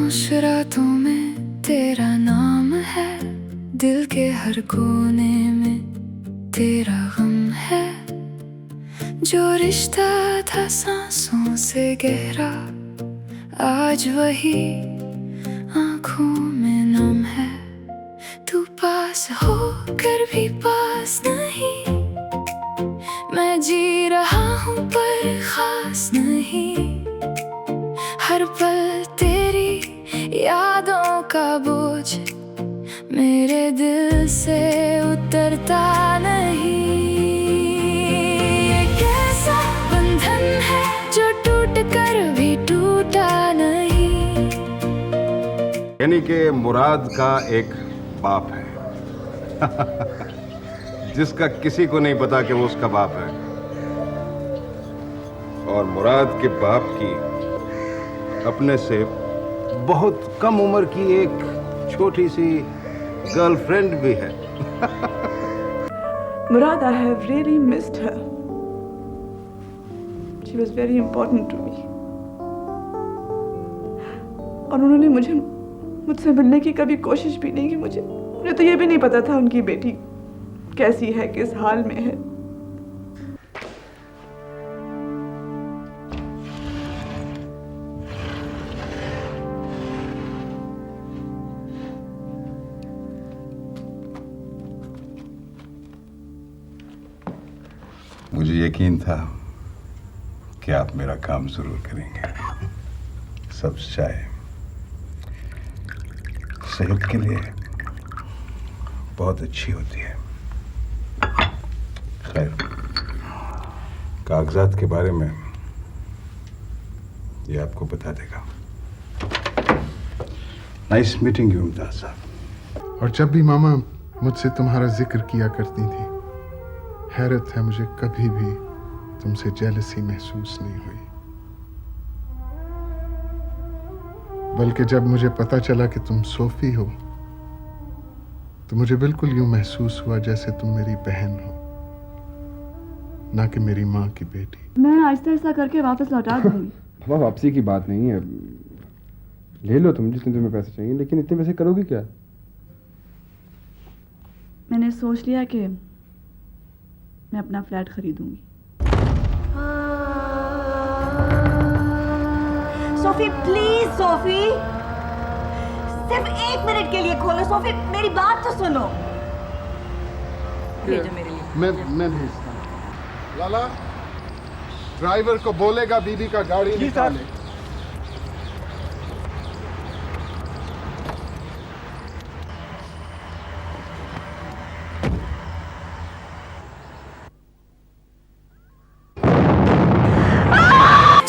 खामोश रातों में तेरा नाम है, दिल के हर कोने में तेरा गम है। जो रिश्ता था सांसों से गहरा, आज वही आंखों में नम है। तू पास होकर भी पास नहीं, मैं जी रहा हूँ पर खास नहीं। हर पल तेरी यादों का बोझ मेरे दिल से उतरता नहीं। ये कैसा बंधन है जो टूट कर भी टूटा नहीं। यानी कि मुराद का एक बाप है जिसका किसी को नहीं पता कि वो उसका बाप है। और मुराद के बाप की अपने से बहुत कम उम्र की एक छोटी सी गर्लफ्रेंड भी है। Murad, I have really missed her. She was very important to me. और उन्होंने मुझसे मिलने की कभी कोशिश भी नहीं की। मुझे तो ये भी नहीं पता था उनकी बेटी कैसी है, किस हाल में है। मुझे यकीन था कि आप मेरा काम जरूर करेंगे। सब चाय सेहत के लिए बहुत अच्छी होती है। खैर, कागजात के बारे में ये आपको बता देगा। नाइस मीटिंग यू मुमताज साहब। और जब भी मामा मुझसे तुम्हारा जिक्र किया करती थी, हैरत है मुझे कभी भी तुमसे जेलसी महसूस नहीं हुई। बल्कि जब मुझे पता चला कि तुम सोफी हो, तो मुझे बिल्कुल यूं महसूस हुआ जैसे तुम मेरी बहन हो, ना कि मेरी माँ की बेटी। मैं आहिस्ता आहिस्ता करके वापस लौटा दूंगी। पापा, वापसी की बात नहीं है, ले लो तुम जितने तुम्हें पैसे चाहिए, लेकिन इतने पैसे करोगी क्या? मैंने सोच लिया कि मैं अपना फ्लैट खरीदूंगी। सोफी प्लीज, सोफी सिर्फ 1 मिनट के लिए खोलो। सोफी मेरी बात तो सुनो। भेजो मेरे लिए। मैं भेजता हूँ। लाला, ड्राइवर को बोलेगा बीबी का गाड़ी निकाले।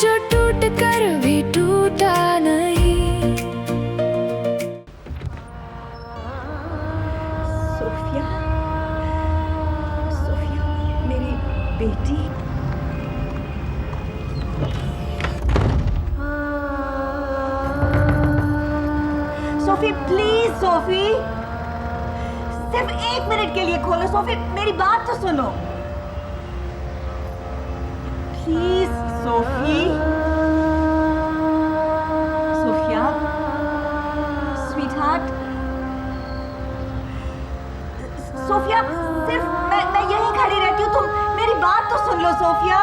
जो टूट कर भी टूटा नहीं। सोफिया, सोफिया मेरी बेटी। सोफी प्लीज, सोफी सिर्फ 1 मिनट के लिए खोलो। सोफी मेरी बात तो सुनो please. Sophie, Sophia sweetheart. Sophia सिर्फ मैं यहीं खड़ी रहती हूँ, तुम मेरी बात तो सुन लो। सोफिया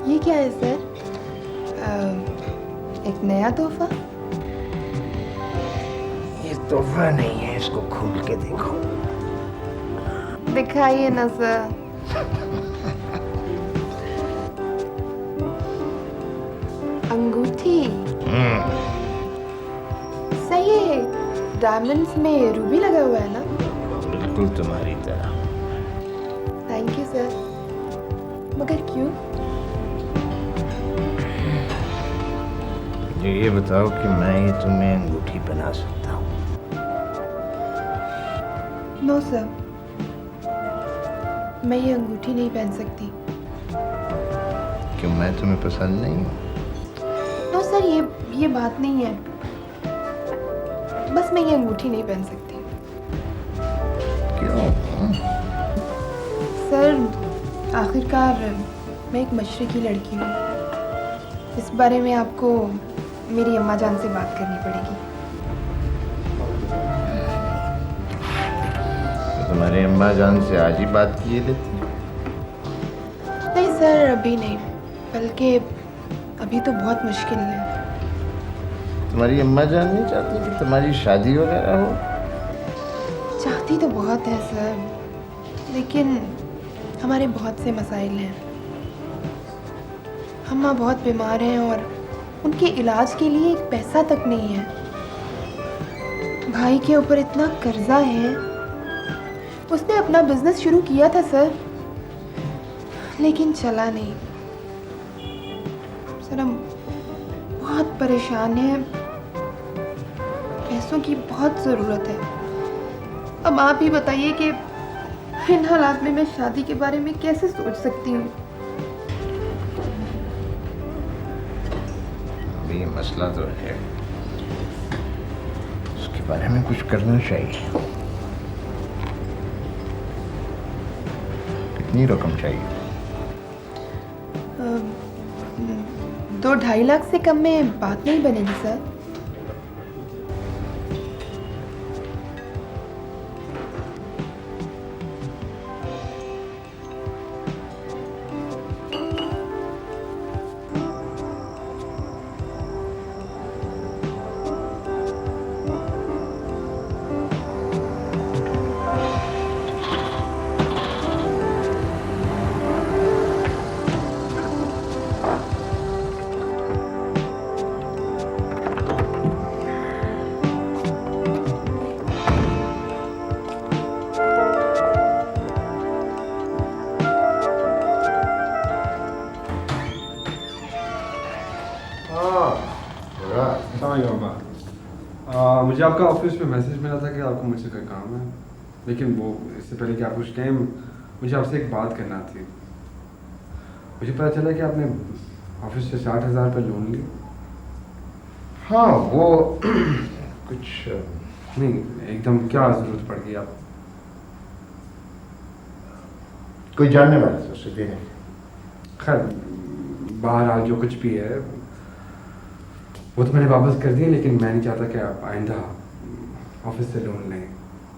ये क्या है सर? एक नया तोहफा? ये तोहफा नहीं है, इसको खोल के देखो। दिखाइए ना सर। अंगूठी। सही है, डायमंड्स में रूबी लगा हुआ है ना? बिल्कुल तुम्हारी तरह। Thank you sir. मगर क्यों? मुझे ये बताओ कि मैं ये तुम्हें अंगूठी बना सकता हूँ? नो सर, मैं ये अंगूठी नहीं पहन सकती। क्यों, मैं तुम्हें पसंद नहीं हूँ? नो सर, ये बात नहीं है। बस मैं ये अंगूठी नहीं पहन सकती। क्यों? सर, आखिरकार मैं एक मशरकी लड़की हूँ। इस बारे में आपको मेरी अम्मा जान से बात करनी पड़ेगी। तो तुम्हारी अम्मा जान से आज ही बात किए लेती? नहीं सर, अभी नहीं, बल्कि अभी तो बहुत मुश्किल है। तुम्हारी अम्मा जान नहीं चाहती कि तुम्हारी शादी वगैरह हो? चाहती तो बहुत है सर, लेकिन हमारे बहुत से मसाइल हैं। अम्मा बहुत बीमार हैं और उनके इलाज के लिए एक पैसा तक नहीं है। भाई के ऊपर इतना कर्जा है। उसने अपना बिजनेस शुरू किया था सर, लेकिन चला नहीं। सर, हम बहुत परेशान हैं। पैसों की बहुत ज़रूरत है। अब आप ही बताइए कि इन हालात में मैं शादी के बारे में कैसे सोच सकती हूँ? अभी ये मसला तो है, उसके बारे में कुछ करना चाहिए। कितनी रकम चाहिए? 2-2.5 लाख से कम में बात नहीं बनेगी सर। मुझे आपका ऑफिस में मैसेज मिला था कि आपको मुझसे कोई काम है, लेकिन वो इससे पहले कि आप कुछ कहें, मुझे आपसे एक बात करना थी। मुझे पता चला कि आपने ऑफिस से 60,000 रुपये लोन लिया। हाँ, वो कुछ नहीं, एकदम क्या ज़रूरत पड़ गई? आप कोई जानने वाला था, उससे देने। खैर, बहरहाल जो कुछ भी है वो तो मैंने वापस कर दिया, लेकिन मैं नहीं चाहता कि आप आइंदा ऑफिस से लोन लें।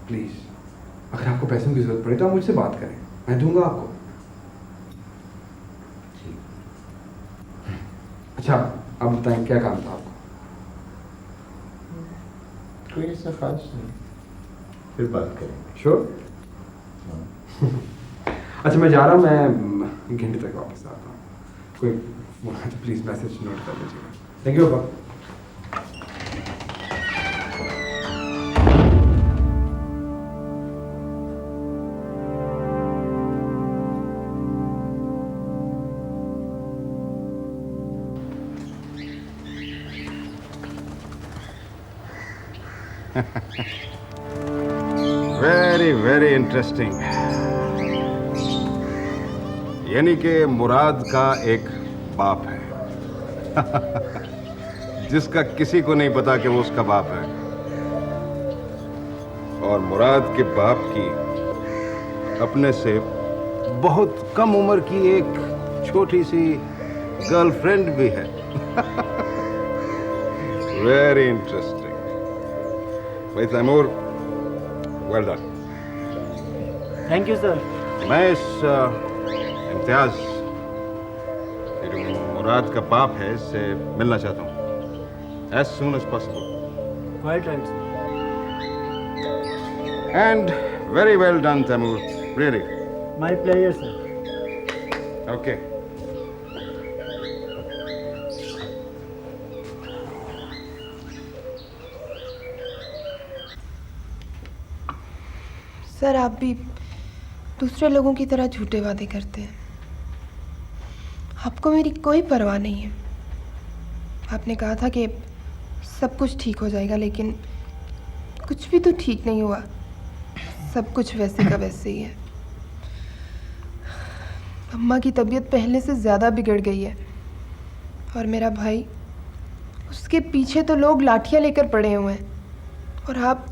प्लीज़, अगर आपको पैसों की ज़रूरत पड़े तो आप मुझसे बात करें, मैं दूंगा आपको। अच्छा, अब बताएं क्या काम था आपको? कोई ऐसा खास नहीं, फिर बात करेंगे। श्योर? अच्छा, मैं जा रहा हूँ, मैं घंटे तक वापस आता हूँ। कोई तो प्लीज़ मैसेज नोट कर लीजिएगा। थैंक यू पापा। Very very interesting. यानी कि मुराद का एक बाप है जिसका किसी को नहीं पता कि वो उसका बाप है, और मुराद के बाप की अपने से बहुत कम उम्र की एक छोटी सी गर्लफ्रेंड भी है। Very interesting. भाई Taimur, well done. Thank you sir. मैं इस इम्तियाज, जो मुराद का बाप है इससे मिलना चाहता हूँ as soon as possible. Quite right, sir. And very well done, Taimur. Really. My pleasure, sir. Okay. Sir आप भी दूसरे लोगों की तरह झूठे वादे करते हैं। आपको मेरी कोई परवाह नहीं है। आपने कहा था कि सब कुछ ठीक हो जाएगा, लेकिन कुछ भी तो ठीक नहीं हुआ। सब कुछ वैसे का वैसे ही है। अम्मा की तबीयत पहले से ज़्यादा बिगड़ गई है और मेरा भाई, उसके पीछे तो लोग लाठियाँ लेकर पड़े हुए हैं और आप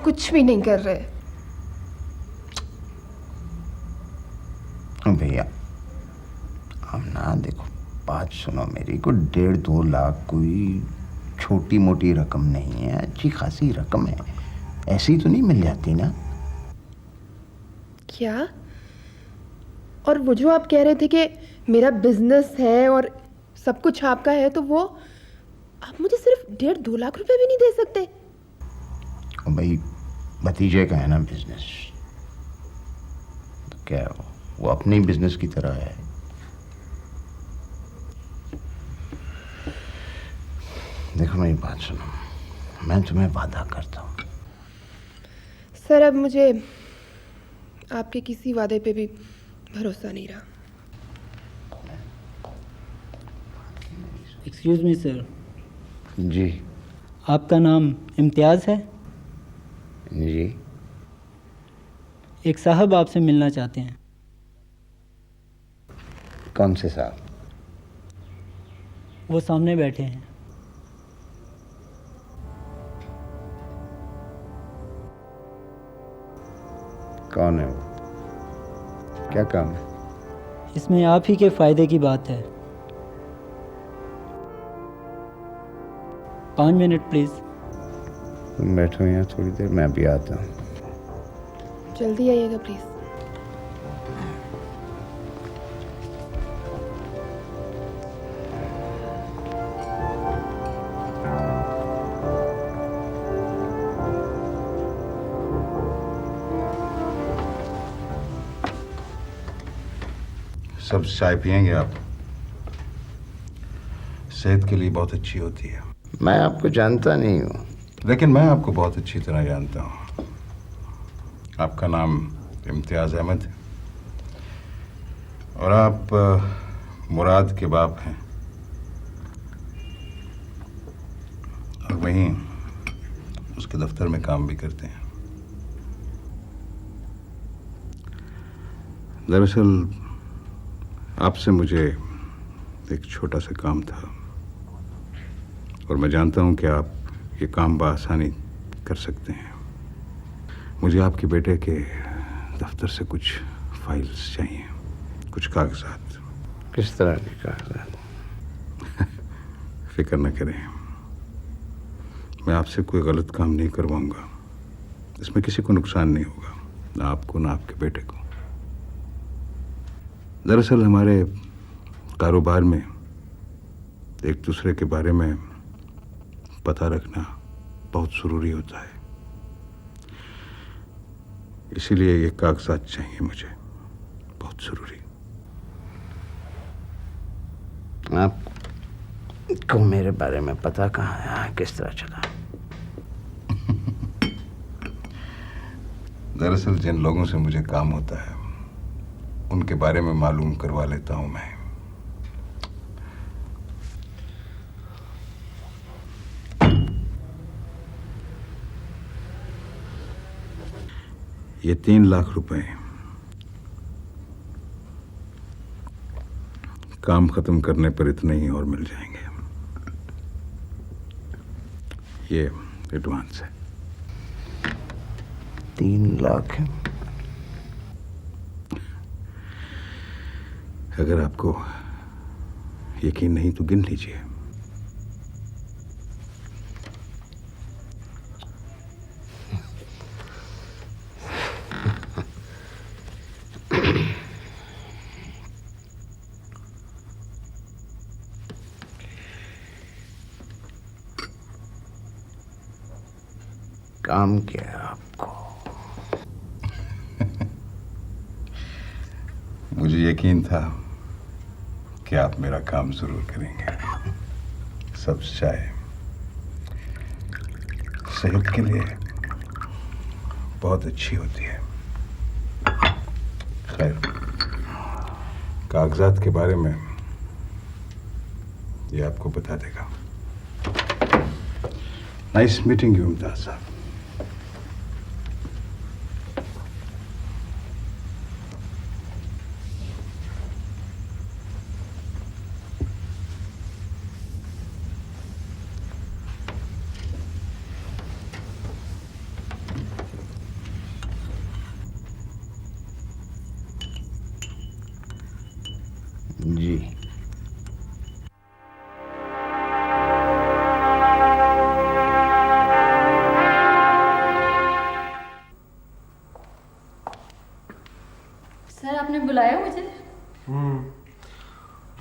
कुछ भी नहीं कर रहे। भैया हम ना, देखो बात सुनो मेरी, को 1.5-2 लाख कोई छोटी मोटी रकम नहीं है, अच्छी खासी रकम है। ऐसी तो नहीं मिल जाती ना। क्या? और वो जो आप कह रहे थे कि मेरा बिजनेस है और सब कुछ आपका है, तो वो आप मुझे सिर्फ 1.5-2 लाख रुपए भी नहीं दे सकते? और भाई भतीजे का है ना बिजनेस, तो क्या वो अपने बिजनेस की तरह है। देखो मेरी बात सुनो, मैं तुम्हें वादा करता हूँ। सर अब मुझे आपके किसी वादे पे भी भरोसा नहीं रहा। Excuse me, sir. जी आपका नाम इम्तियाज़ है? जी। एक साहब आपसे मिलना चाहते हैं। कौन से साहब? वो सामने बैठे हैं। कौन है वो? क्या काम है? इसमें आप ही के फ़ायदे की बात है। 5 मिनट प्लीज़। तुम बैठो यहाँ थोड़ी देर, मैं भी आता हूँ। जल्दी आइएगा प्लीज़। सब चाय पियेंगे आप? सेहत के लिए बहुत अच्छी होती है। मैं आपको जानता नहीं हूँ। लेकिन मैं आपको बहुत अच्छी तरह जानता हूँ। आपका नाम इम्तियाज़ अहमद है और आप मुराद के बाप हैं, और वहीं उसके दफ्तर में काम भी करते हैं। दरअसल आपसे मुझे एक छोटा सा काम था और मैं जानता हूं कि आप ये काम बआसानी कर सकते हैं। मुझे आपके बेटे के दफ्तर से कुछ फाइल्स चाहिए, कुछ कागजात। किस तरह के कागजात? फिक्र न करें, मैं आपसे कोई गलत काम नहीं करवाऊंगा। इसमें किसी को नुकसान नहीं होगा, ना आपको ना आपके बेटे को। दरअसल हमारे कारोबार में एक दूसरे के बारे में पता रखना बहुत ज़रूरी होता है, इसीलिए ये कागजात चाहिए मुझे, बहुत ज़रूरी। आपको मेरे बारे में पता कहाँ है, किस तरह चला? दरअसल जिन लोगों से मुझे काम होता है उनके बारे में मालूम करवा लेता हूं मैं। ये 3 लाख रुपए काम खत्म करने पर इतने ही और मिल जाएंगे। ये एडवांस है। 3 लाख है? अगर आपको यकीन नहीं तो गिन लीजिए। काम किया आपको। मुझे यकीन था कि आप मेरा काम जरूर करेंगे। सब्ज चाय सेहत के लिए बहुत अच्छी होती है। खैर, कागजात के बारे में ये आपको बता देगा। नाइस मीटिंग यू मुमताज साहब। जी सर, आपने बुलाया मुझे?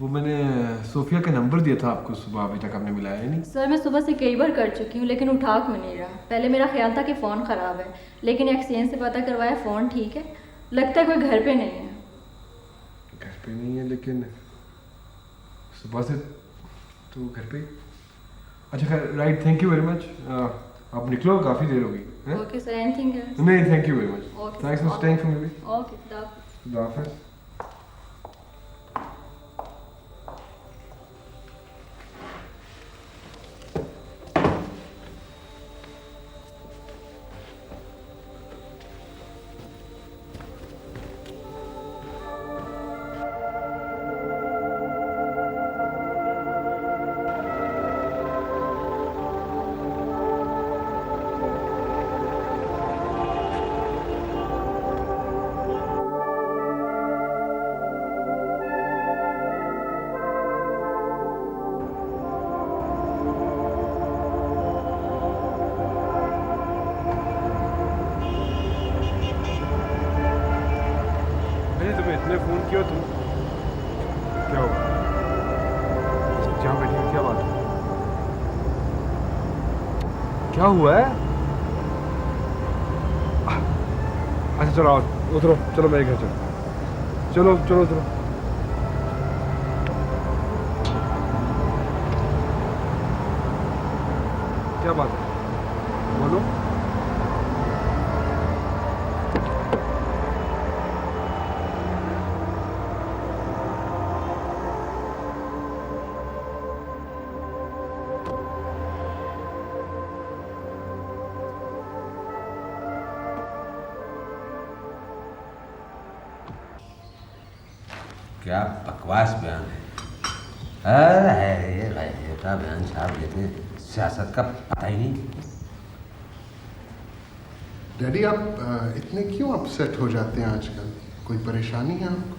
वो मैंने सोफिया का नंबर दिया था आपको सुबह, अभी तक आपने मिलाया ही नहीं। सर, मैं सुबह से कई बार कर चुकी हूँ लेकिन उठा क्यों नहीं रहा। पहले मेरा ख्याल था कि फ़ोन ख़राब है, लेकिन एक्सचेंज से पता करवाया फ़ोन ठीक है। लगता है कोई घर पे नहीं है। घर पे नहीं है, लेकिन सुबह से तो घर पे। अच्छा खैर, right, thank you very much. आप निकलो, काफ़ी देर हो गई। Okay sir, anything else? नहीं, thank you very much. Okay, thanks for okay. Staying for me. Okay, खुदा हाफिज़। इतने फ़ोन किया तुम, क्या हुआ? जहाँ बैठी हो, क्या बात है? क्या हुआ है? अच्छा चलो आओ, उतरो, चलो मेरे घर चलो, चलो चलो उतरो। क्या बात है, बोलो। क्या बकवास बयान है। अरे का बयान छाप लेते हैं, सियासत का पता ही नहीं। डैडी, आप इतने क्यों अपसेट हो जाते हैं आजकल? कोई परेशानी है आपको?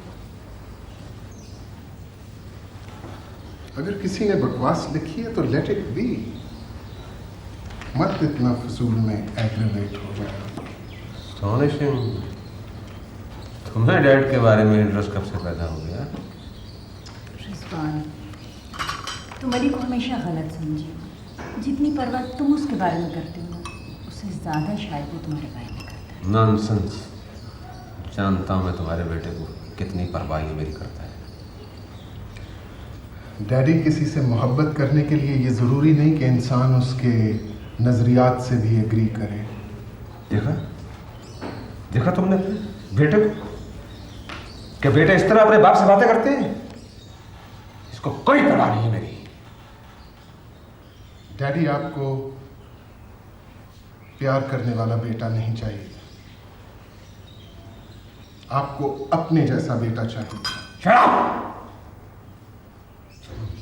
अगर किसी ने बकवास लिखी है तो लेट इट बी। मत इतना फजूल में एग्रीवेट हो जाए। Astonishing। तुम्हें डैड के बारे में इंटरेस्ट कब से पैदा हो गया? रिजवान, तुम अली को हमेशा गलत समझी। जितनी परवाह तुम उसके बारे में करते हो, उससे ज़्यादा शायद वो तुम्हारे बारे में करता है। नॉनसेंस। जानता हूँ मैं तुम्हारे बेटे को कितनी परवाह ये मेरी करता है। डैडी, किसी से मोहब्बत करने के लिए ये ज़रूरी नहीं कि इंसान उसके नज़रियात से भी एग्री करे। देखा देखा तुमने बेटे को? क्या बेटे इस तरह अपने बाप से बातें करते हैं? इसको कोई परवाह नहीं है मेरी। डैडी, आपको प्यार करने वाला बेटा नहीं चाहिए, आपको अपने जैसा बेटा चाहिए। शराब!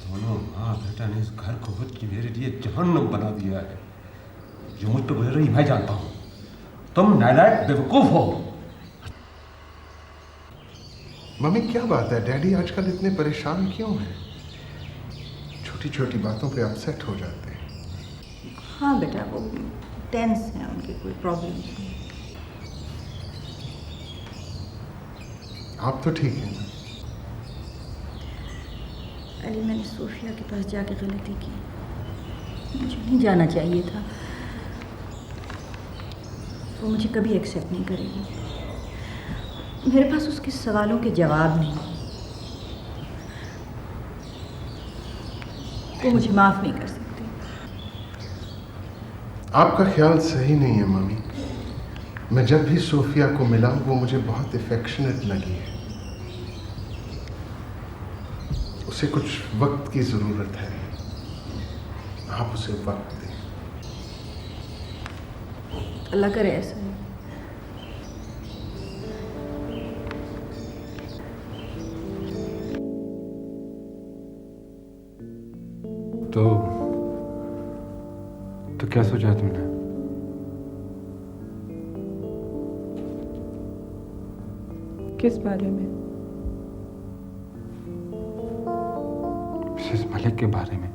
दोनों माँ बेटा ने इस घर को मेरे लिए जहन्नुम बना दिया है। जो मुझ पर गुजर रही मैं जानता हूँ। तुम नालायक बेवकूफ हो। मम्मी, क्या बात है? डैडी आजकल इतने परेशान क्यों हैं? छोटी छोटी बातों पे अपसेट हो जाते हैं। हाँ बेटा, वो टेंस हैं, उनकी कोई प्रॉब्लम नहीं। आप तो ठीक हैं ना? अली, मैंने सोफिया के पास जाके गलती की। मुझे नहीं जाना चाहिए था। वो मुझे कभी एक्सेप्ट नहीं करेगी। मेरे पास उसके सवालों के जवाब नहीं, वो मुझे माफ़ नहीं कर सकती। आपका ख्याल सही नहीं है मम्मी। मैं जब भी सोफिया को मिला वो मुझे बहुत अफेक्शनेट लगी है। उसे कुछ वक्त की ज़रूरत है, आप उसे वक्त दें। अल्लाह करे ऐसा ही। तो क्या सोचा तुमने? किस बारे में? मिसेस मलिक के बारे में।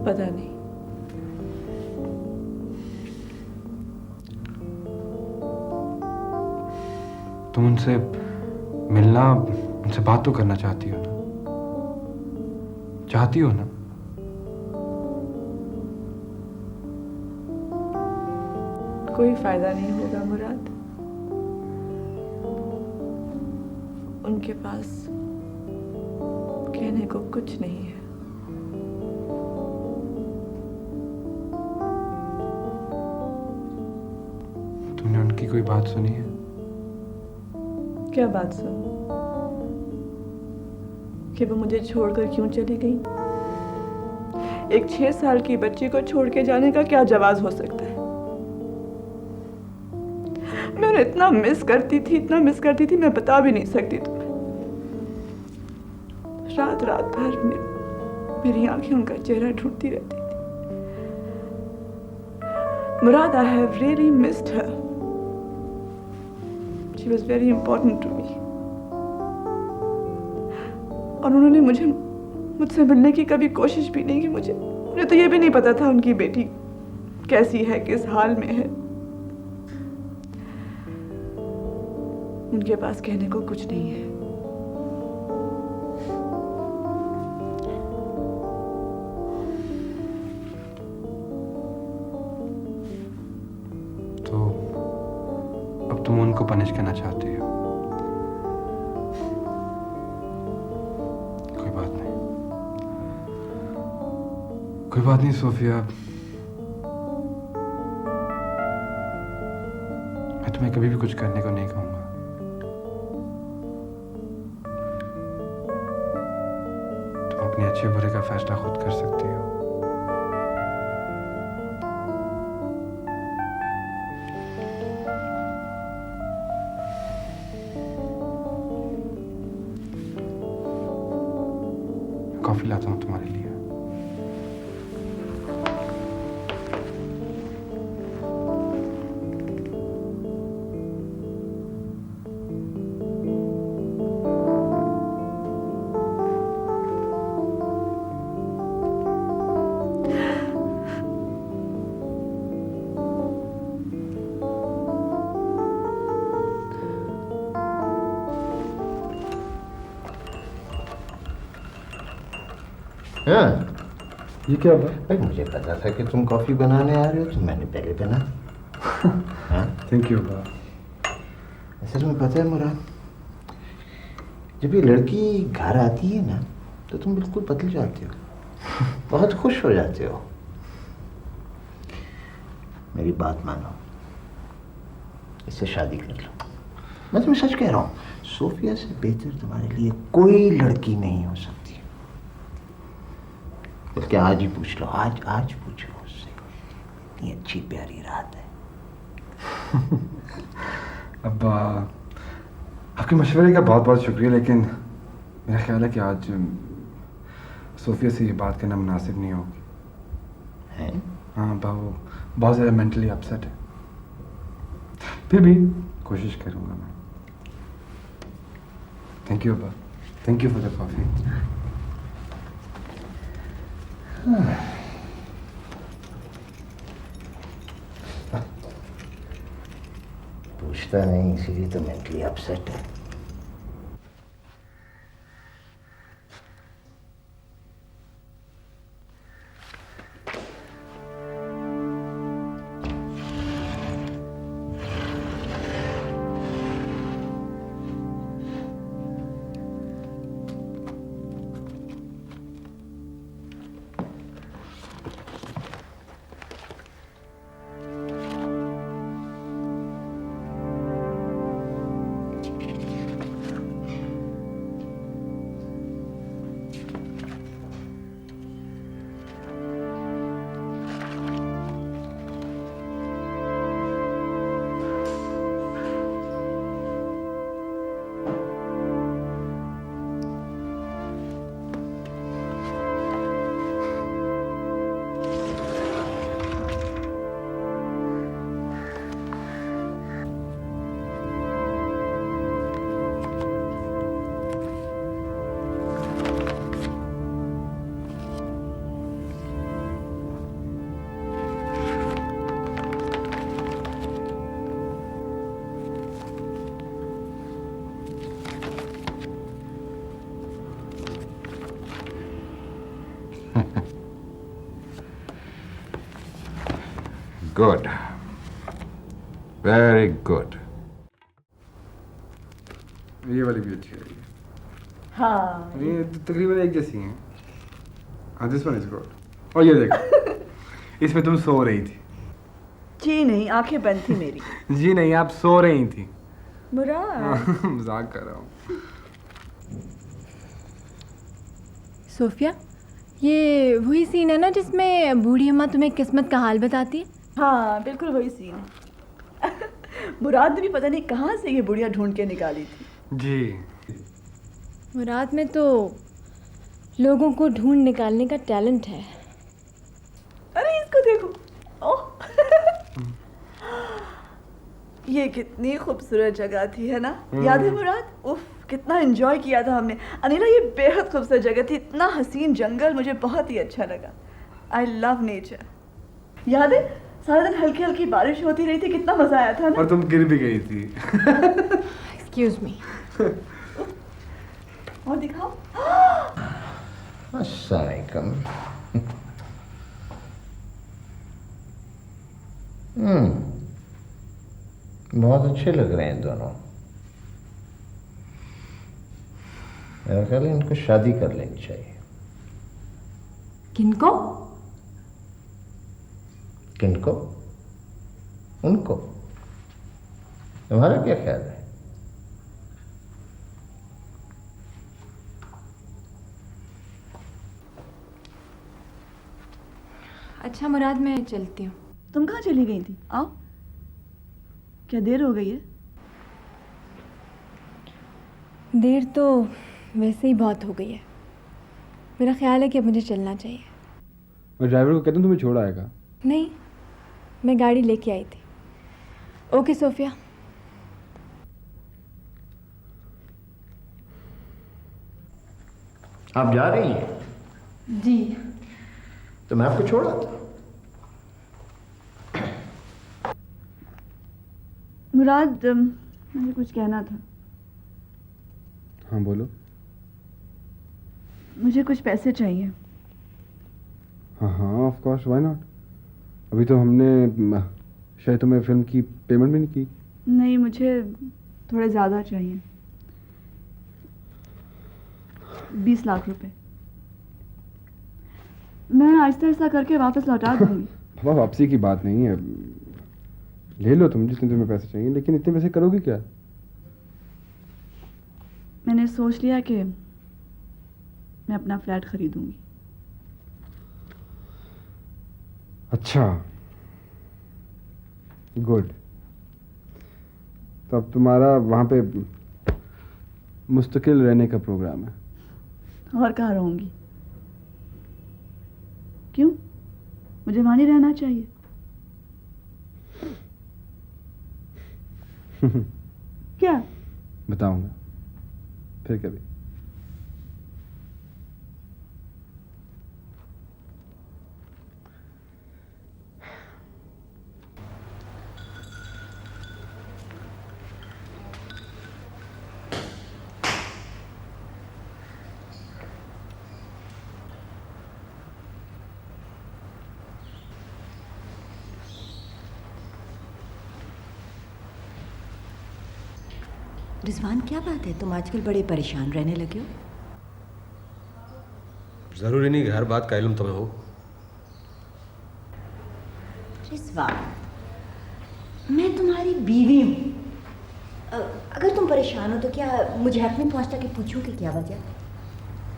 पता नहीं। तुम उनसे मिलना, उनसे बात तो करना चाहती हो ना? चाहती हो ना? कोई फायदा नहीं होगा मुराद। उनके पास कहने को कुछ नहीं है। तुमने उनकी कोई बात सुनी है? क्या बात सुन? कि वो मुझे छोड़कर क्यों चली गई? एक 6 साल की बच्ची को छोड़ के जाने का क्या जवाब हो सकता है? मैं उन्हें इतना मिस करती थी, मैं बता भी नहीं सकती तुम्हें। रात भर मेरी आंखें उनका चेहरा ढूंढती रहती थी। मुराद, I have really missed her. She was very important to me. और उन्होंने मुझसे मिलने की कभी कोशिश भी नहीं की। मुझे तो ये भी नहीं पता था उनकी बेटी कैसी है, किस हाल में है। उनके पास कहने को कुछ नहीं है। तो अब तुम उनको पनिश करना चाहती हो? कोई बात नहीं सोफिया, मैं तुम्हें कभी भी कुछ करने को नहीं कहूंगा। तुम अपने अच्छे बुरे का फैसला खुद कर सकती हो। कॉफी लाता हूँ तुम्हारे लिए। हाँ, ये क्या बात? भाई मुझे पता था कि तुम कॉफ़ी बनाने आ रहे हो तो मैंने पहले बना। हाँ, थैंक यू बा। ऐसा तुम्हें पता है मुराद, जब ये लड़की घर आती है ना तो तुम बिल्कुल बदल जाते हो, बहुत खुश हो जाते हो। मेरी बात मानो, इससे शादी कर लो। मैं तुम्हें सच कह रहा हूँ, सोफिया से बेहतर तुम्हारे लिए कोई लड़की नहीं हो सकती। बल्कि आज ही पूछ लो, आज पूछो उससे। इतनी अच्छी प्यारी रात है। अब आपके मशवरे का बहुत बहुत शुक्रिया, लेकिन मेरा ख्याल है कि आज सोफिया से ये बात करना मुनासिब नहीं होगी। है? हाँ, वो बहुत ज़्यादा मेंटली अपसेट है। फिर भी कोशिश करूँगा मैं। थैंक यू बा, thank you for the coffee. पूछता नहीं, इसीलिए तो मेंटली अपसेट है। Good, very good. ये वाली भी अच्छी है। हाँ ये तकरीबन एक जैसी हैं। हाँ, दिस वन इज गुड। और ये देखो, इसमें तुम सो रही थी। जी नहीं, आंखें बंद थी मेरी। जी नहीं, आप सो रही थी। मुराद, मजाक कर रहा हूँ। सोफिया, ये वही सीन है ना जिसमें बूढ़ी अम्मा तुम्हें किस्मत का हाल बताती है? हाँ बिल्कुल वही सीन है। मुराद ने भी पता नहीं कहाँ से ये बुढ़िया ढूंढ के निकाली थी। जी। मुराद में तो लोगों को ढूंढ निकालने का टैलेंट है। अरे इसको देखो, ओह ये कितनी खूबसूरत जगह थी, है ना? याद है मुराद? उफ, कितना एंजॉय किया था हमने। अनिला, ये बेहद खूबसूरत जगह थी, इतना हसीन जंगल, मुझे बहुत ही अच्छा लगा। I love nature. याद है सारा दिन हल्की हल्की बारिश होती रही थी, कितना मजा आया था ना? और तुम गिर भी गई थी। Excuse me. और दिखाओ। अस्सलाम वालेकुम। बहुत अच्छे लग रहे हैं दोनों। मेरा ख्याल है इनको शादी कर लेनी चाहिए। किनको? किनको? उनको। तुम्हारा क्या ख्याल है? अच्छा मुराद, मैं चलती हूँ। तुम कहाँ चली गई थी? आओ, क्या देर हो गई है? देर तो वैसे ही बहुत हो गई है। मेरा ख्याल है कि अब मुझे चलना चाहिए। और ड्राइवर को कहता हूँ तुम्हें छोड़ आएगा। नहीं, मैं गाड़ी लेके आई थी। Okay Sophia. आप जा रही हैं? जी। तो मैं आपको छोड़ा था। मुराद, मुझे कुछ कहना था। हाँ बोलो। मुझे कुछ पैसे चाहिए। हाँ हाँ, ऑफ कोर्स, व्हाई नॉट। अभी तो हमने शायद तुम्हें फिल्म की पेमेंट भी नहीं की। नहीं, मुझे थोड़े ज़्यादा चाहिए। 20 लाख रुपए। मैं आहिस्ता आहिस्ता करके वापस लौटा दूंगी। बाबा, वापसी की बात नहीं है, ले लो तुम जितने तुम्हें पैसे चाहिए, लेकिन इतने पैसे करोगे क्या? मैंने सोच लिया कि मैं अपना फ्लैट खरीदूंगी। अच्छा, गुड। तो अब तुम्हारा वहाँ पे मुस्तकिल रहने का प्रोग्राम है। और कहाँ रहूंगी? क्यों? मुझे वहाँ नहीं रहना चाहिए? क्या? बताऊंगा फिर कभी। रिजवान, क्या बात है? तुम आजकल बड़े परेशान रहने लगे हो। जरूरी नहीं कि हर बात का इल्म तुम्हें हो। रिजवान, मैं तुम्हारी बीवी हूँ। अगर तुम परेशान हो तो क्या मुझे हक में पहुँचता कि पूछूं कि क्या वजह?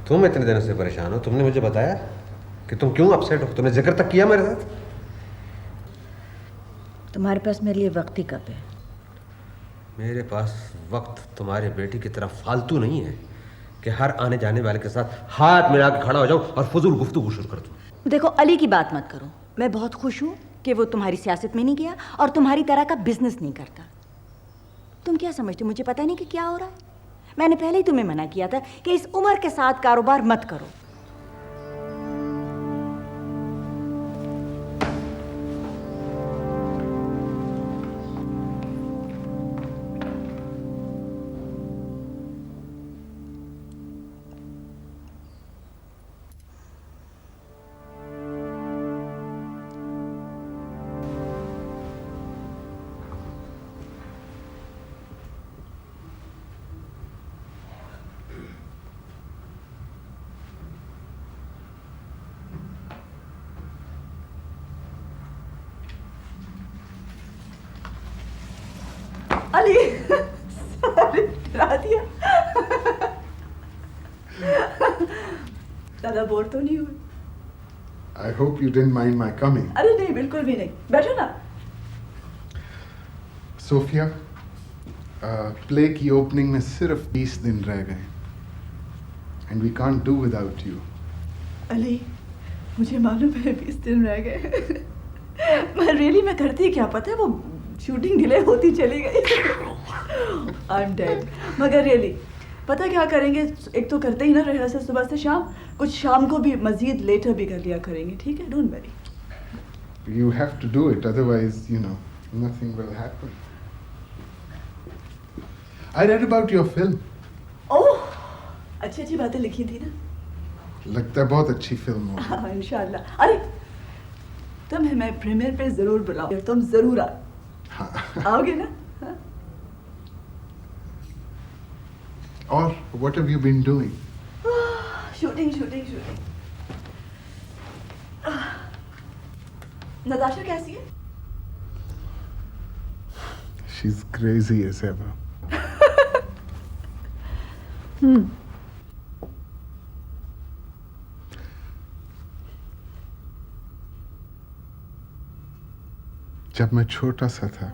तुम इतने दिनों से परेशान हो, तुमने मुझे बताया कि तुम क्यों अपसेट हो? तुमने जिक्र तक किया मेरे साथ? तुम्हारे पास मेरे लिए वक्त ही कब है? मेरे पास वक्त तुम्हारी बेटी की तरह फालतू नहीं है कि हर आने जाने वाले के साथ हाथ मिला के खड़ा हो जाऊं और फजूल गुफ्तगू शुरू कर दूं। देखो, अली की बात मत करो। मैं बहुत खुश हूँ कि वो तुम्हारी सियासत में नहीं गया और तुम्हारी तरह का बिजनेस नहीं करता। तुम क्या समझते हो मुझे पता नहीं कि क्या हो रहा है? मैंने पहले ही तुम्हें मना किया था कि इस उम्र के साथ कारोबार मत करो। अली सॉरी डरा दिया। ज़्यादा बोर तो नहीं हुए? I hope you didn't mind my coming. अरे नहीं, बिल्कुल भी नहीं, बैठो ना। सोफिया, प्ले की ओपनिंग में सिर्फ 20 दिन रह गए and we can't do without you. Ali, मुझे मालूम है 20 दिन रह गए। मैं रियली मैं करती क्या पता है, वो शूटिंग डिले होती चली गई। I am dead. मगर रियली पता क्या करेंगे, एक तो करते ही ना रिहर्सल सुबह से शाम, कुछ शाम को भी मजीद लेटर भी कर लिया करेंगे, ठीक है? Don't worry. You have to do it, otherwise, you know, nothing will happen. I read about your film. ओह, अच्छी अच्छी बातें लिखी थी ना। लगता है बहुत अच्छी फिल्म होगी। हाँ, इंशाल्लाह। अरे तुम्हें मैं प्रीमियर पे जरूर बुलाऊंगी, तुम जरूर आओगे ना? हाँ? और what have you been doing? Shooting. Natasha कैसी है? She's crazy as ever. जब मैं छोटा सा था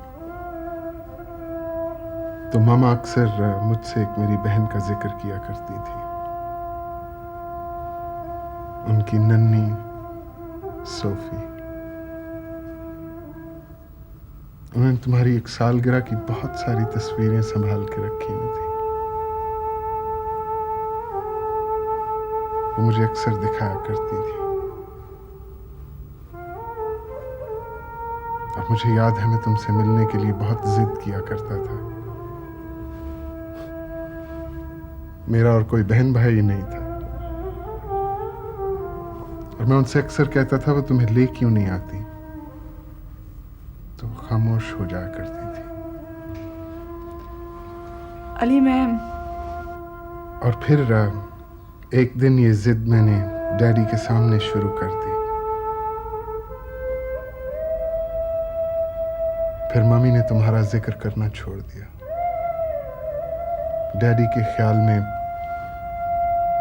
तो मामा अक्सर मुझसे एक मेरी बहन का जिक्र किया करती थी। उनकी नन्ही सोफी। उन्होंने तुम्हारी एक सालगिरह की बहुत सारी तस्वीरें संभाल के रखी हुई थी। वो मुझे अक्सर दिखाया करती थी। और मुझे याद है मैं तुमसे मिलने के लिए बहुत जिद किया करता था। मेरा और कोई बहन भाई नहीं था और मैं उनसे अक्सर कहता था वो तुम्हें ले क्यों नहीं आती, तो खामोश हो जाया करती थी। अली मैं और फिर एक दिन ये जिद मैंने डैडी के सामने शुरू कर दी। फिर मम्मी ने तुम्हारा जिक्र करना छोड़ दिया। डैडी के ख्याल में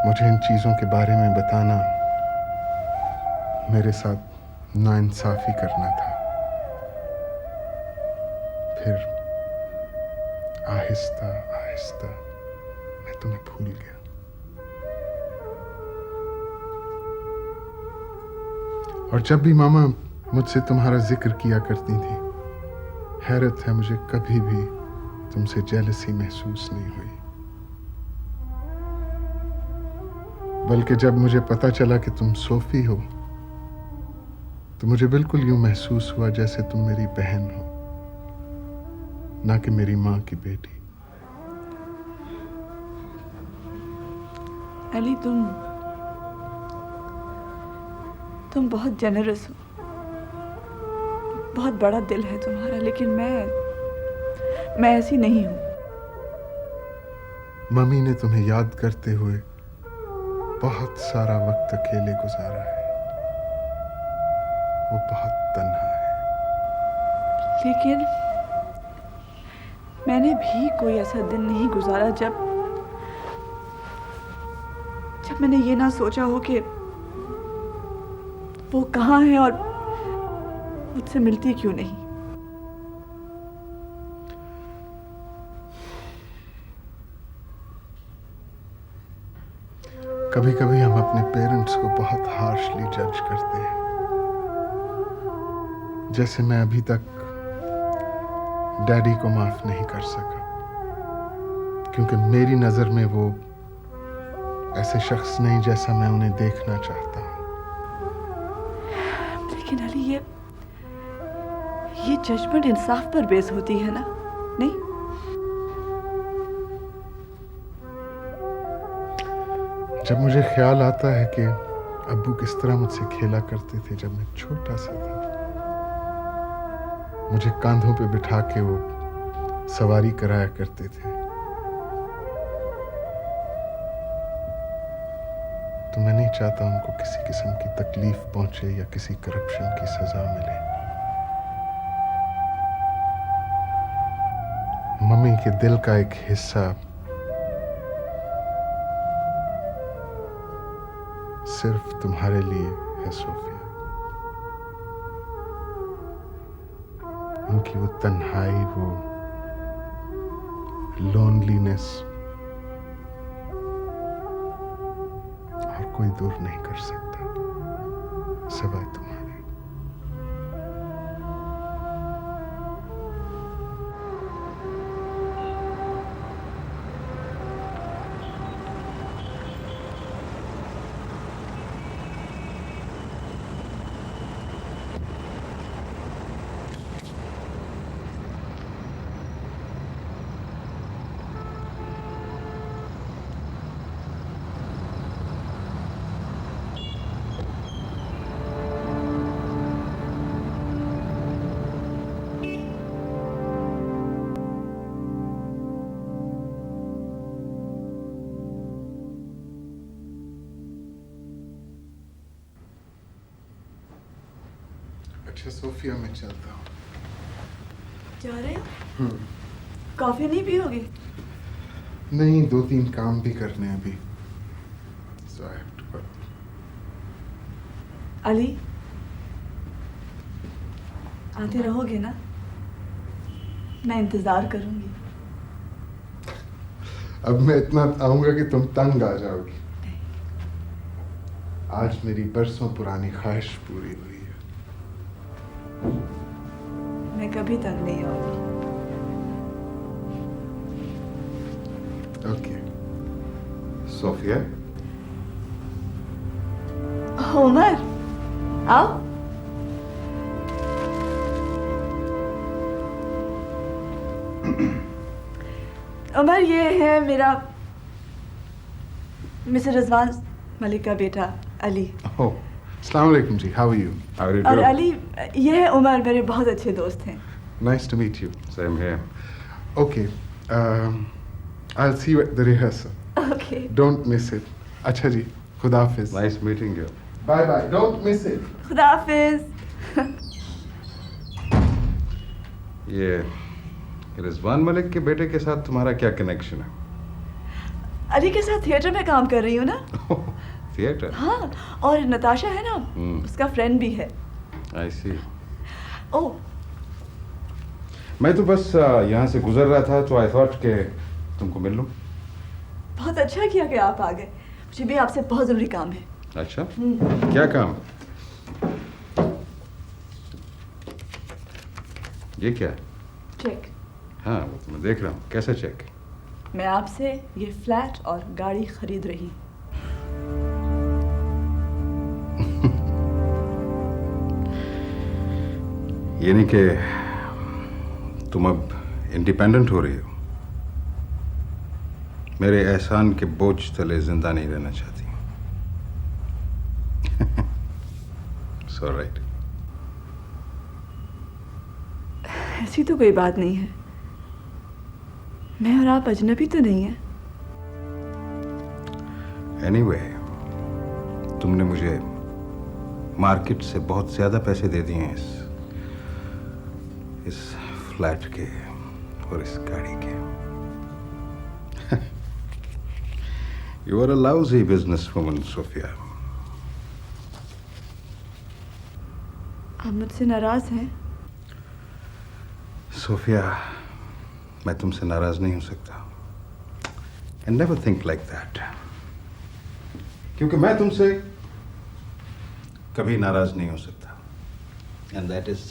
मुझे इन चीजों के बारे में बताना मेरे साथ नाइंसाफी करना था। फिर आहिस्ता आहिस्ता मैं तुम्हें भूल गया। और जब भी मामा मुझसे तुम्हारा जिक्र किया करती थी, हैरत है मुझे कभी भी तुमसे जेलसी महसूस नहीं हुई। बल्कि जब मुझे पता चला कि तुम सोफी हो तो मुझे बिल्कुल यूं महसूस हुआ जैसे तुम मेरी बहन हो, ना कि मेरी माँ की बेटी। अली तुम बहुत जेनरस हो, बहुत बड़ा दिल है तुम्हारा, लेकिन मैं ऐसी नहीं हूं। मम्मी ने तुम्हें याद करते हुए बहुत सारा वक्त अकेले गुजारा है। वो बहुत तन्हा है। लेकिन मैंने भी कोई ऐसा दिन नहीं गुजारा जब मैंने ये ना सोचा हो कि वो कहाँ है और मुझसे मिलती क्यों नहीं। कभी कभी हम अपने पेरेंट्स को बहुत हार्शली जज करते हैं, जैसे मैं अभी तक डैडी को माफ नहीं कर सका, क्योंकि मेरी नजर में वो ऐसे शख्स नहीं जैसा मैं उन्हें देखना चाहता हूं। लेकिन अली ये जजमेंट इंसाफ पर बेस होती है ना, नहीं? जब मुझे ख्याल आता है कि अब्बू किस तरह मुझसे खेला करते थे जब मैं छोटा सा था, मुझे कांधों पे बिठा के वो सवारी कराया करते थे, तो मैं नहीं चाहता उनको किसी किस्म की तकलीफ पहुंचे या किसी करप्शन की सजा मिले। मम्मी के दिल का एक हिस्सा सिर्फ तुम्हारे लिए है सोफिया। उनकी वो तन्हाई, वो लोनलीनेस और कोई दूर नहीं कर सकता, सिवाय तुम्हारे। अच्छा सोफिया, मैं चलता हूँ। जा रहे हो? कॉफी नहीं पियोगे? नहीं, 2-3 काम भी करने हैं अभी। So I have to go. Ali, आते रहोगे ना? मैं इंतजार करूंगी। अब मैं इतना आऊंगा कि तुम तंग आ जाओगी। आज मेरी बरसों पुरानी ख्वाहिश पूरी हुई है। मैं कभी तंग नहीं आऊंगी। ओके सोफिया, उमर, आओ। उमर, ये है मेरा मिस्टर रिजवान मलिक का बेटा अली। ओह, अस्सलाम वालेकुम जी, हाउ आर यू? और अली, ये है उमर, मेरे बहुत अच्छे दोस्त हैं। Nice to meet you. Same here. Okay, I'll see you at the rehearsal. Okay. Don't miss it. अच्छा जी, खुदा हाफिज। Nice meeting you. Bye bye. Don't miss it. खुदा हाफिज। ये रिजवान मलिक के बेटे के साथ तुम्हारा क्या कनेक्शन है? अली के साथ थिएटर में काम कर रही हूँ ना। थिएटर? हाँ, और नताशा है ना, उसका फ्रेंड भी है। I see. ओह, मैं तो बस यहाँ से गुजर रहा था, तो आई थॉट के तुमको मिल लूं। बहुत अच्छा किया कि आप आ गए। मुझे भी आपसे बहुत जरूरी काम है। अच्छा, क्या काम? ये क्या है? चेक। हाँ, वो तो मैं देख रहा हूँ। कैसा चेक? मैं आपसे ये फ्लैट और गाड़ी खरीद रही। ये नहीं कि तुम अब इंडिपेंडेंट हो रही हो। मेरे एहसान के बोझ तले जिंदा नहीं रहना चाहती। सो राइट। ऐसी तो कोई बात नहीं है। मैं और आप अजनबी तो नहीं है। एनीवे, तुमने मुझे मार्केट से बहुत ज्यादा पैसे दे दिए हैं इस फ्लैट के और इस गाड़ी के। You are a lousy businesswoman, Sophia. आप मुझसे नाराज हैं? सोफिया, मैं तुमसे नाराज नहीं हो सकता। And never think like that. क्योंकि मैं तुमसे कभी नाराज नहीं हो सकता। And that is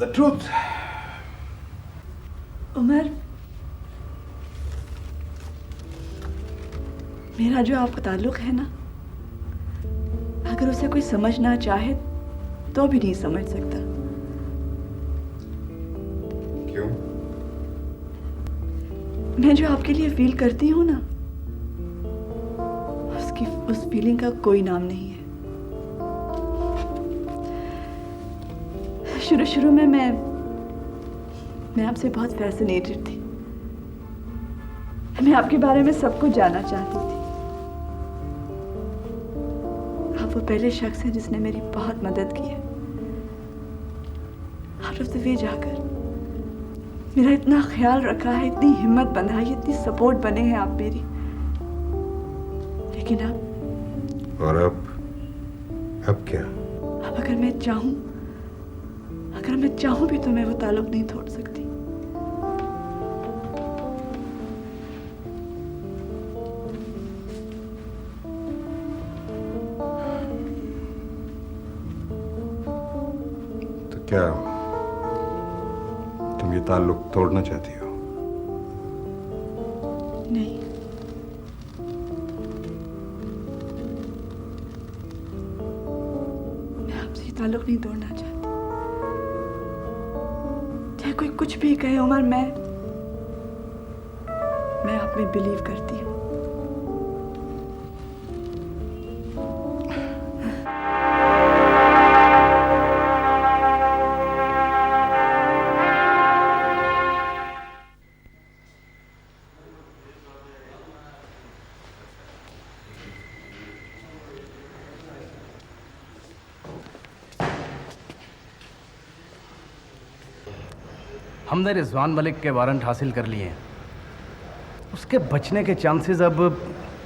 the truth. Umar, मेरा जो आपका ताल्लुक है ना, अगर उसे कोई समझना चाहे तो भी नहीं समझ सकता। क्यों? मैं जो आपके लिए फील करती हूँ ना, उस फीलिंग का कोई नाम नहीं है। शुरू में मैं आपसे बहुत फैसिनेटेड थी। मैं आपके बारे में सब कुछ जानना चाहती थी। आप वो पहले शख्स हैं जिसने मेरी बहुत मदद की है। आउट ऑफ द वे जाकर मेरा इतना ख्याल रखा है, इतनी हिम्मत बनाई, इतनी सपोर्ट बने हैं आप मेरी। लेकिन अब, और अब क्या? अब अगर मैं चाहूं भी तो मैं वो ताल्लुक नहीं तोड़ सकती। तो क्या तुम ये ताल्लुक तोड़ना चाहती हो? नहीं, मैं आपसे ये ताल्लुक नहीं तोड़ना चाहती। चाहे कोई कुछ भी कहे उमर, मैं आप में बिलीव करती हूँ। हमने रिजवान मलिक के वारंट हासिल कर लिए हैं। उसके बचने के चांसेस अब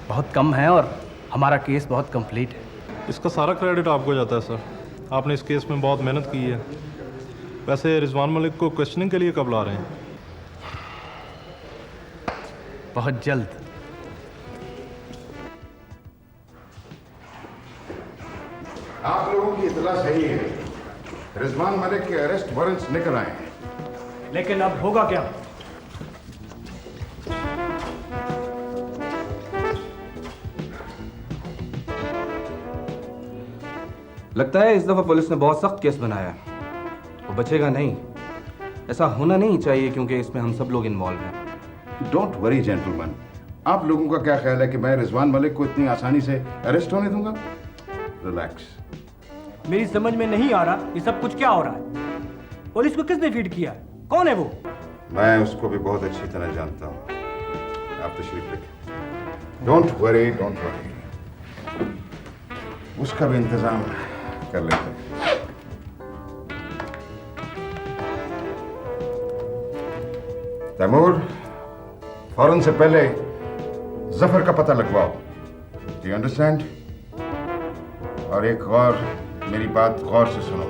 बहुत कम हैं और हमारा केस बहुत कंप्लीट है। इसका सारा क्रेडिट आपको जाता है सर। आपने इस केस में बहुत मेहनत की है। वैसे रिजवान मलिक को क्वेश्चनिंग के लिए कब ला रहे हैं? बहुत जल्द। आप लोगों की इतला सही है, रिजवान मलिक के अरेस्ट वारंट्स निकल आए हैं। लेकिन अब होगा क्या? लगता है इस दफा पुलिस ने बहुत सख्त केस बनाया है। वो बचेगा नहीं। ऐसा होना नहीं चाहिए क्योंकि इसमें हम सब लोग इन्वॉल्व हैं। डोंट वरी जेंटलमैन, आप लोगों का क्या ख्याल है कि मैं रिजवान मलिक को इतनी आसानी से अरेस्ट होने दूंगा? रिलैक्स। मेरी समझ में नहीं आ रहा ये सब कुछ क्या हो रहा है। पुलिस को किसने फीड किया है? कौन है वो? मैं उसको भी बहुत अच्छी तरह जानता हूं। आप तशरीफ रखें। Don't worry. उसका भी इंतजाम कर लेते हैं। तैमूर, फौरन से पहले जफर का पता लगवाओ। Do you understand? और एक और मेरी बात गौर से सुनो।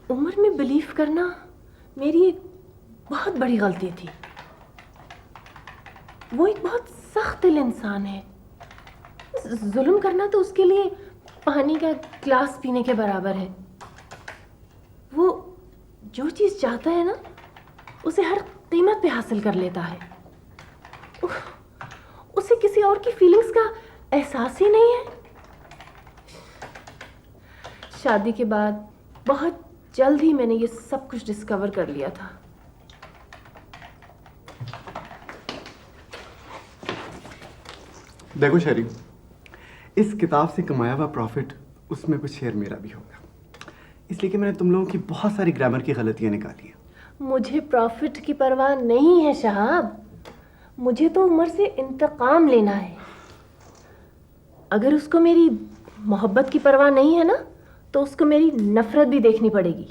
उमर में बिलीव करना मेरी एक बहुत बड़ी गलती थी। वो एक बहुत सख्त दिल इंसान है। जुल्म करना तो उसके लिए पानी का ग्लास पीने के बराबर है। वो जो चीज़ चाहता है ना, उसे हर कीमत पे हासिल कर लेता है। उसे किसी और की फीलिंग्स का एहसास ही नहीं है। शादी के बाद बहुत जल्द ही मैंने ये सब कुछ डिस्कवर कर लिया था। देखो शरीफ, इस किताब से कमाया हुआ प्रॉफिट उसमें कुछ शेयर मेरा भी होगा, इसलिए कि मैंने तुम लोगों की बहुत सारी ग्रामर की गलतियां निकाली हैं। मुझे प्रॉफिट की परवाह नहीं है शहाब, मुझे तो उमर से इंतकाम लेना है। अगर उसको मेरी मोहब्बत की परवाह नहीं है ना, तो उसको मेरी नफरत भी देखनी पड़ेगी।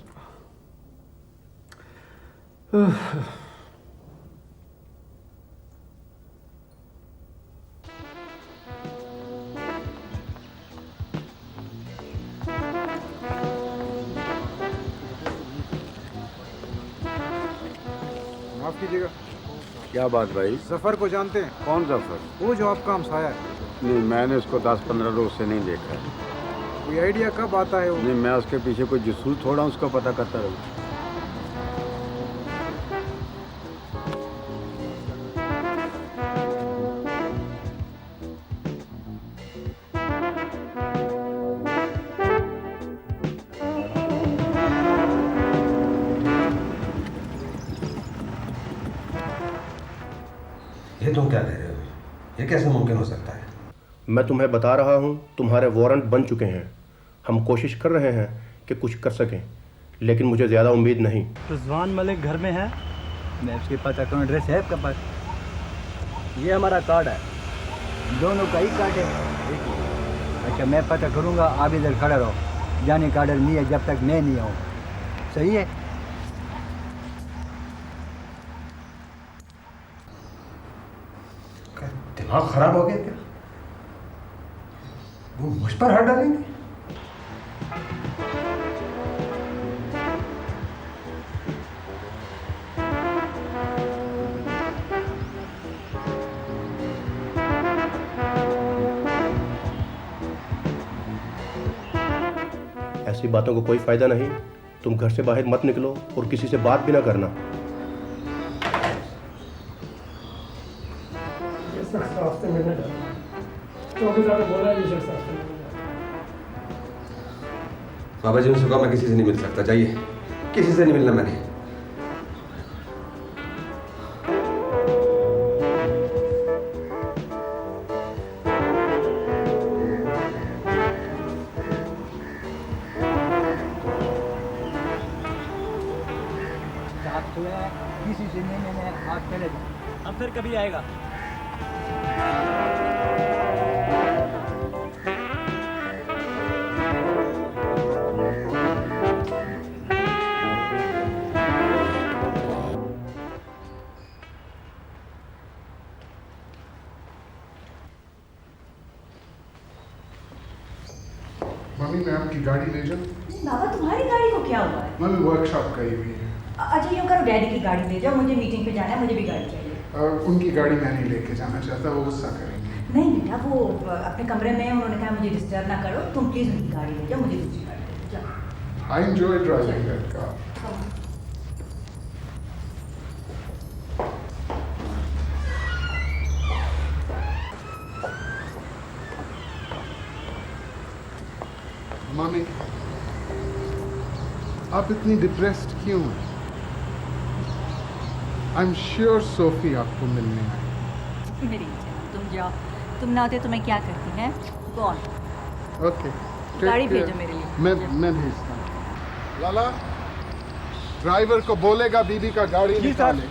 माफ कीजिएगा। क्या बात भाई? जफर को जानते हैं? कौन जफर? वो जो आपका हमसाया है। नहीं, मैंने उसको 10-15 रोज से नहीं देखा है। कोई आइडिया कब आता है वो? नहीं, मैं उसके पीछे कोई जसूस थोड़ा उसका पता करता रहूं। ये तुम क्या कह रहे हो? ये कैसे मुमकिन हो सकता है? मैं तुम्हें बता रहा हूं, तुम्हारे वारंट बन चुके हैं। हम कोशिश कर रहे हैं कि कुछ कर सकें, लेकिन मुझे ज़्यादा उम्मीद नहीं। रिजवान मलिक घर में है? मैं उसके पास अकाउंट एड्रेस है आपके पास? ये हमारा कार्ड है, दोनों का ही कार्ड है। अच्छा मैं पता करूँगा, आप इधर खड़ा रहो, जाने का ऑर्डर नहीं है जब तक मैं नहीं आऊँ, सही है? दिमाग खराब हो गया क्या? वो मुझ पर हाथ डालेंगे? ऐसी बातों को कोई फायदा नहीं। तुम घर से बाहर मत निकलो और किसी से बात भी ना करना। बाबा जी ने कहा मैं किसी से नहीं मिल सकता, जाइए। किसी से नहीं मिलना मैंने। किसी से नहीं मैंने आज पहले, अब फिर कभी आएगा? मम्मी मैं आपकी गाड़ी ले जाऊं? बाबा तुम्हारी गाड़ी को क्या हुआ है? मम्मी वर्कशॉप गई हुई है। अच्छा यूँ करो, डैडी की गाड़ी ले जाओ, मुझे मीटिंग पे जाना है, मुझे भी गाड़ी चाहिए। उनकी गाड़ी मैं नहीं लेके जाना चाहता, वो गुस्सा करेंगे। नहीं बेटा, वो अपने कमरे में हैं, उन्होंने कहा मुझे डिस्टर्ब ना करो, तुम प्लीज़ उनकी गाड़ी ले जाओ, मुझे दूसरी गाड़ी ले जाओ। I enjoy driving that car. Mummy आप इतनी डिप्रेस्ड क्यों हैं? आई एम श्योर सोफी आपको मिलने आई। मेरी इच्छा, तुम जाओ, तुम ना होते तो मैं क्या करती हैं? कौन? ओके गाड़ी भेजो मेरे लिए। मैं भेजता हूँ। लाला ड्राइवर को बोलेगा बीबी का गाड़ी निकाले।